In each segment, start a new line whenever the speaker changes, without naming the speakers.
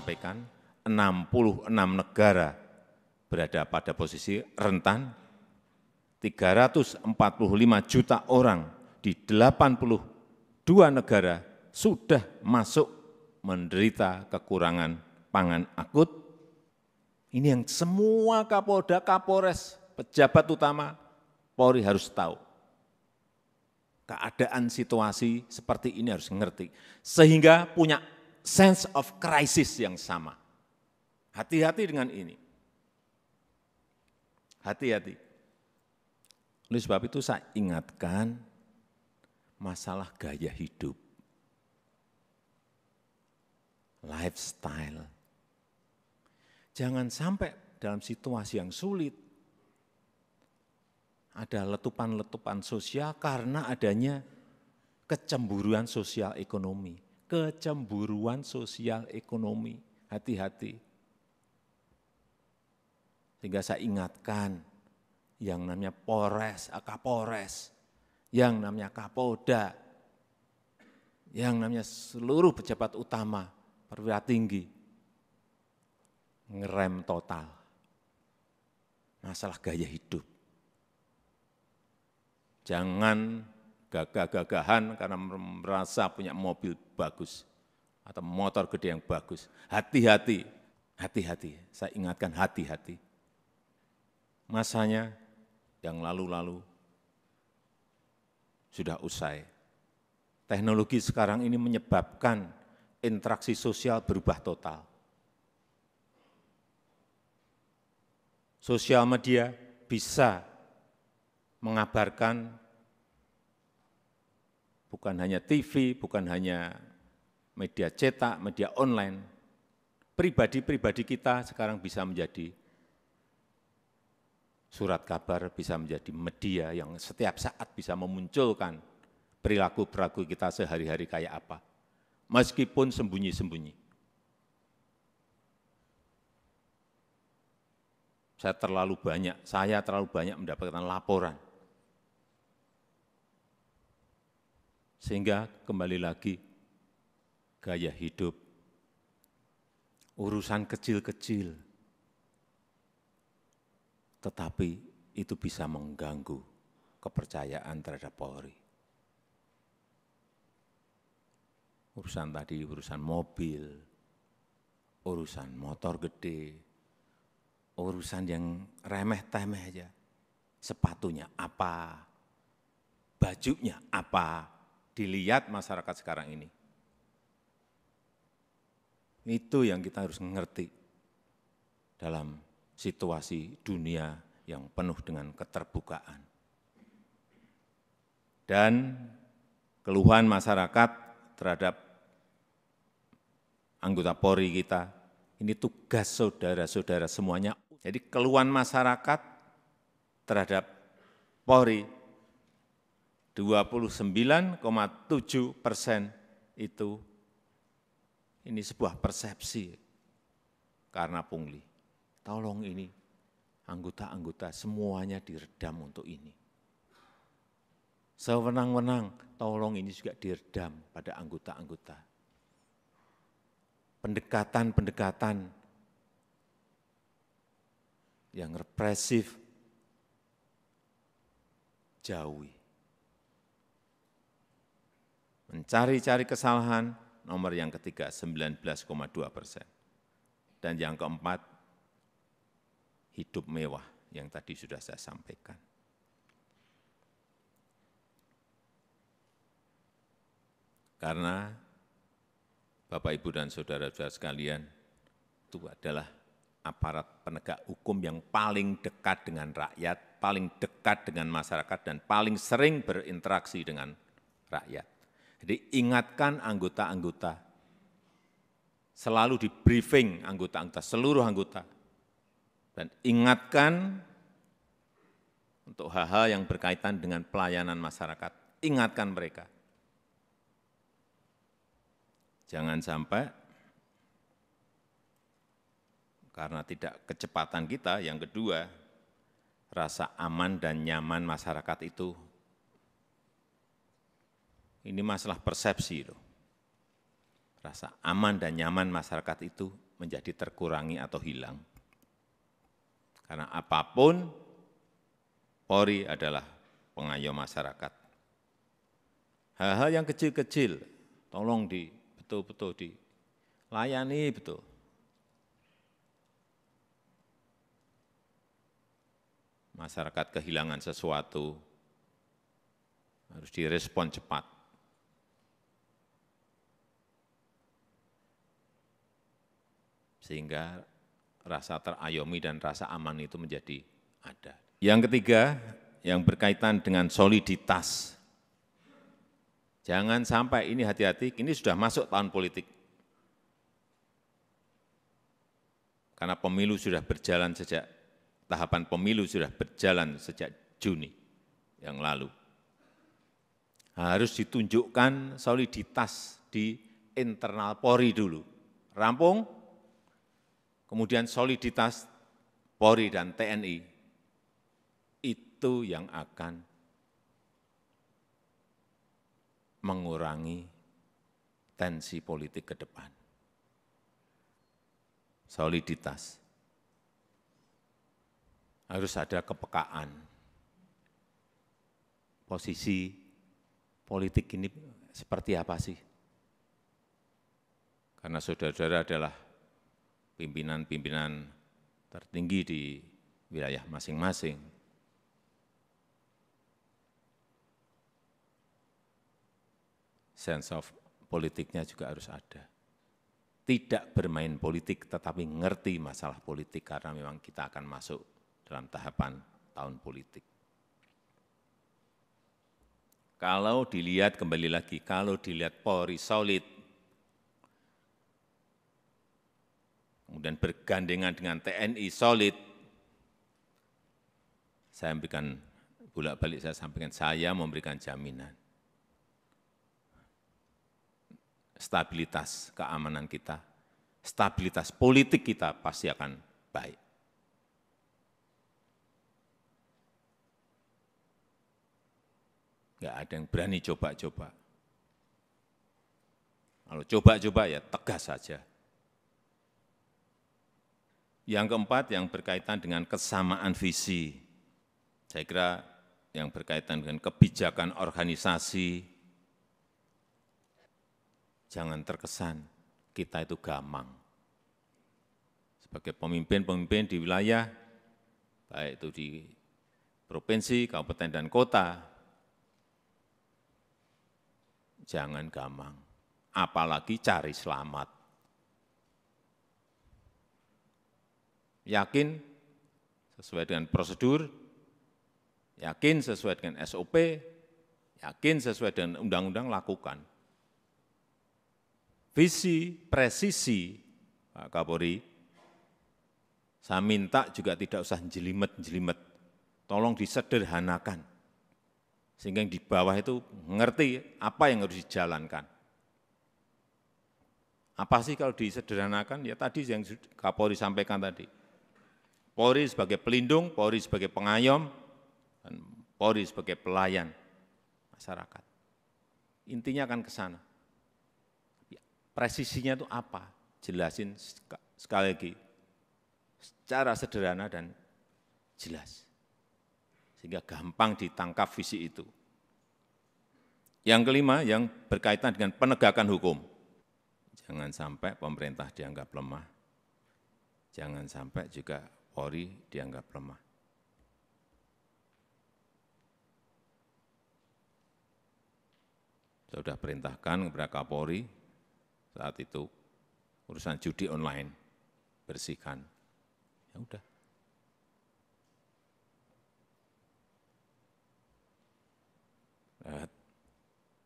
sampaikan, 66 negara berada pada posisi rentan, 345 juta orang di 82 negara sudah masuk menderita kekurangan pangan akut. Ini yang semua Kapolda, Kapolres, pejabat utama Polri harus tahu. Keadaan situasi seperti ini harus mengerti, sehingga punya sense of crisis yang sama. Hati-hati dengan ini. Hati-hati. Oleh sebab itu saya ingatkan masalah gaya hidup, lifestyle. Jangan sampai dalam situasi yang sulit ada letupan-letupan sosial karena adanya kecemburuan sosial ekonomi. Kecemburuan sosial ekonomi, hati-hati. Sehingga saya ingatkan yang namanya Polres, Kapolres, yang namanya Kapolda, yang namanya seluruh pejabat utama, perwira tinggi, ngerem total masalah gaya hidup. Jangan gagah-gagahan karena merasa punya mobil bagus atau motor gede yang bagus. Hati-hati, hati-hati, saya ingatkan hati-hati. Masanya yang lalu-lalu sudah usai. Teknologi sekarang ini menyebabkan interaksi sosial berubah total. Sosial media bisa mengabarkan bukan hanya TV, bukan hanya media cetak, media online. Pribadi-pribadi kita sekarang bisa menjadi surat kabar, bisa menjadi media yang setiap saat bisa memunculkan perilaku-perilaku kita sehari-hari kayak apa. Meskipun sembunyi-sembunyi. Saya terlalu banyak mendapatkan laporan. Sehingga kembali lagi, gaya hidup, urusan kecil-kecil, tetapi itu bisa mengganggu kepercayaan terhadap Polri. Urusan tadi, urusan mobil, urusan motor gede, urusan yang remeh-temeh aja. Sepatunya apa, bajunya apa, dilihat masyarakat sekarang ini. Itu yang kita harus mengerti dalam situasi dunia yang penuh dengan keterbukaan. Dan keluhan masyarakat terhadap anggota Polri kita, ini tugas saudara-saudara semuanya. Jadi keluhan masyarakat terhadap Polri 29,7% itu ini sebuah persepsi karena pungli. Tolong ini anggota-anggota semuanya diredam untuk ini. Sewenang-wenang, tolong ini juga diredam pada anggota-anggota. Pendekatan-pendekatan yang represif, jauhi. Mencari-cari kesalahan, nomor yang ketiga 19,2%. Dan yang keempat, hidup mewah yang tadi sudah saya sampaikan. Karena Bapak, Ibu, dan saudara-saudara sekalian, itu adalah aparat penegak hukum yang paling dekat dengan rakyat, paling dekat dengan masyarakat, dan paling sering berinteraksi dengan rakyat. Jadi ingatkan anggota-anggota, selalu di briefing anggota-anggota, seluruh anggota, dan ingatkan untuk hal-hal yang berkaitan dengan pelayanan masyarakat, ingatkan mereka. Jangan sampai karena tidak kecepatan kita, yang kedua, rasa aman dan nyaman masyarakat itu, ini masalah persepsi loh. Rasa aman dan nyaman masyarakat itu menjadi terkurangi atau hilang. Karena apapun, Polri adalah pengayom masyarakat. Hal-hal yang kecil-kecil, tolong betul-betul dilayani betul. Masyarakat kehilangan sesuatu, harus direspon cepat. Sehingga rasa terayomi dan rasa aman itu menjadi ada. Yang ketiga, yang berkaitan dengan soliditas. Jangan sampai ini hati-hati, ini sudah masuk tahun politik. Karena pemilu sudah berjalan tahapan pemilu sudah berjalan sejak Juni yang lalu. Harus ditunjukkan soliditas di internal Polri dulu. Rampung, kemudian soliditas Polri dan TNI, itu yang akan mengurangi tensi politik ke depan. Soliditas. Harus ada kepekaan. Posisi politik ini seperti apa sih? Karena saudara-saudara adalah pimpinan-pimpinan tertinggi di wilayah masing-masing. Sense of politiknya juga harus ada. Tidak bermain politik, tetapi ngerti masalah politik, karena memang kita akan masuk dalam tahapan tahun politik. Kalau dilihat, kembali lagi, kalau dilihat Polri solid, kemudian bergandengan dengan TNI solid, saya memberikan bolak-balik, saya memberikan jaminan. Stabilitas keamanan kita, stabilitas politik kita pasti akan baik. Enggak ada yang berani coba-coba. Kalau coba-coba ya tegas saja. Yang keempat, yang berkaitan dengan kesamaan visi. Saya kira yang berkaitan dengan kebijakan organisasi, jangan terkesan kita itu gamang. Sebagai pemimpin-pemimpin di wilayah, baik itu di provinsi, kabupaten, dan kota, jangan gamang, apalagi cari selamat. Yakin sesuai dengan prosedur, yakin sesuai dengan SOP, yakin sesuai dengan undang-undang, lakukan. Visi, presisi, Pak Kapolri, saya minta juga tidak usah jelimet-jelimet, tolong disederhanakan. Sehingga yang di bawah itu mengerti apa yang harus dijalankan. Apa sih kalau disederhanakan? Ya tadi yang Kapolri sampaikan tadi. Polri sebagai pelindung, Polri sebagai pengayom, dan Polri sebagai pelayan masyarakat. Intinya akan ke sana. Presisinya itu apa? Jelasin sekali lagi, secara sederhana dan jelas. Sehingga gampang ditangkap visi itu. Yang kelima, yang berkaitan dengan penegakan hukum. Jangan sampai pemerintah dianggap lemah, jangan sampai juga Polri dianggap lemah. Saya sudah perintahkan kepada Kapolri saat itu, urusan judi online, bersihkan. Ya udah.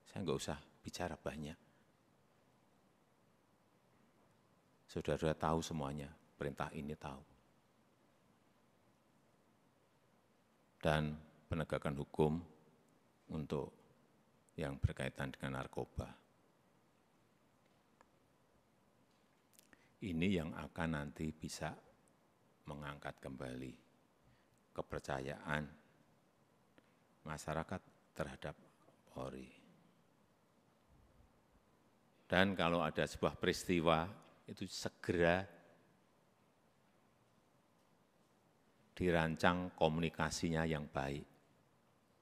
Saya enggak usah bicara banyak. Saudara-saudara tahu semuanya, perintah ini tahu. Dan penegakan hukum untuk yang berkaitan dengan narkoba. Ini yang akan nanti bisa mengangkat kembali kepercayaan masyarakat terhadap Polri. Dan kalau ada sebuah peristiwa, itu segera dirancang komunikasinya yang baik.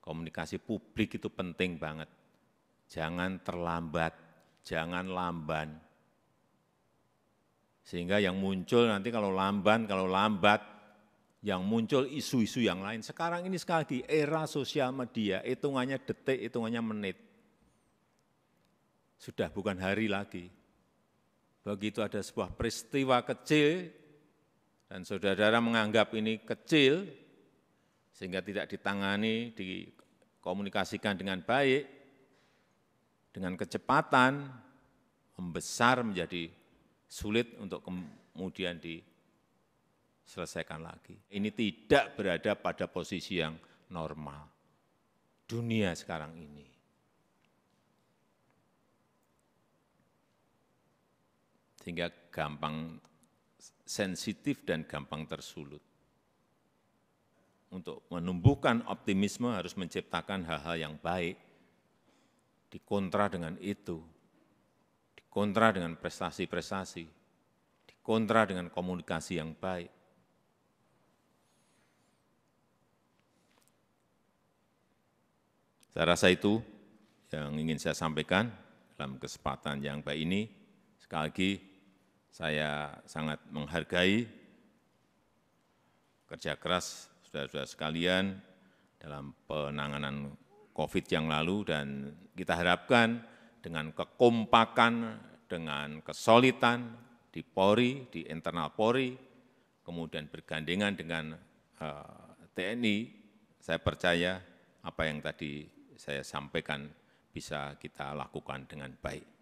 Komunikasi publik itu penting banget. Jangan terlambat, jangan lamban. Sehingga yang muncul nanti kalau lambat, yang muncul isu-isu yang lain. Sekarang ini sekali lagi era sosial media, hitungannya detik, hitungannya menit. Sudah bukan hari lagi. Begitu ada sebuah peristiwa kecil, dan saudara-saudara menganggap ini kecil, sehingga tidak ditangani, dikomunikasikan dengan baik, dengan kecepatan, membesar menjadi sulit untuk kemudian diselesaikan lagi. Ini tidak berada pada posisi yang normal. Dunia sekarang ini. Sehingga gampang sensitif dan gampang tersulut. Untuk menumbuhkan optimisme harus menciptakan hal-hal yang baik, dikontra dengan itu, dikontra dengan prestasi-prestasi, dikontra dengan komunikasi yang baik. Saya rasa itu yang ingin saya sampaikan dalam kesempatan yang baik ini. Sekali lagi, saya sangat menghargai kerja keras saudara-saudara sekalian dalam penanganan COVID yang lalu, dan kita harapkan dengan kekompakan, dengan kesolidan di Polri, di internal Polri, kemudian bergandengan dengan TNI, saya percaya apa yang tadi saya sampaikan bisa kita lakukan dengan baik.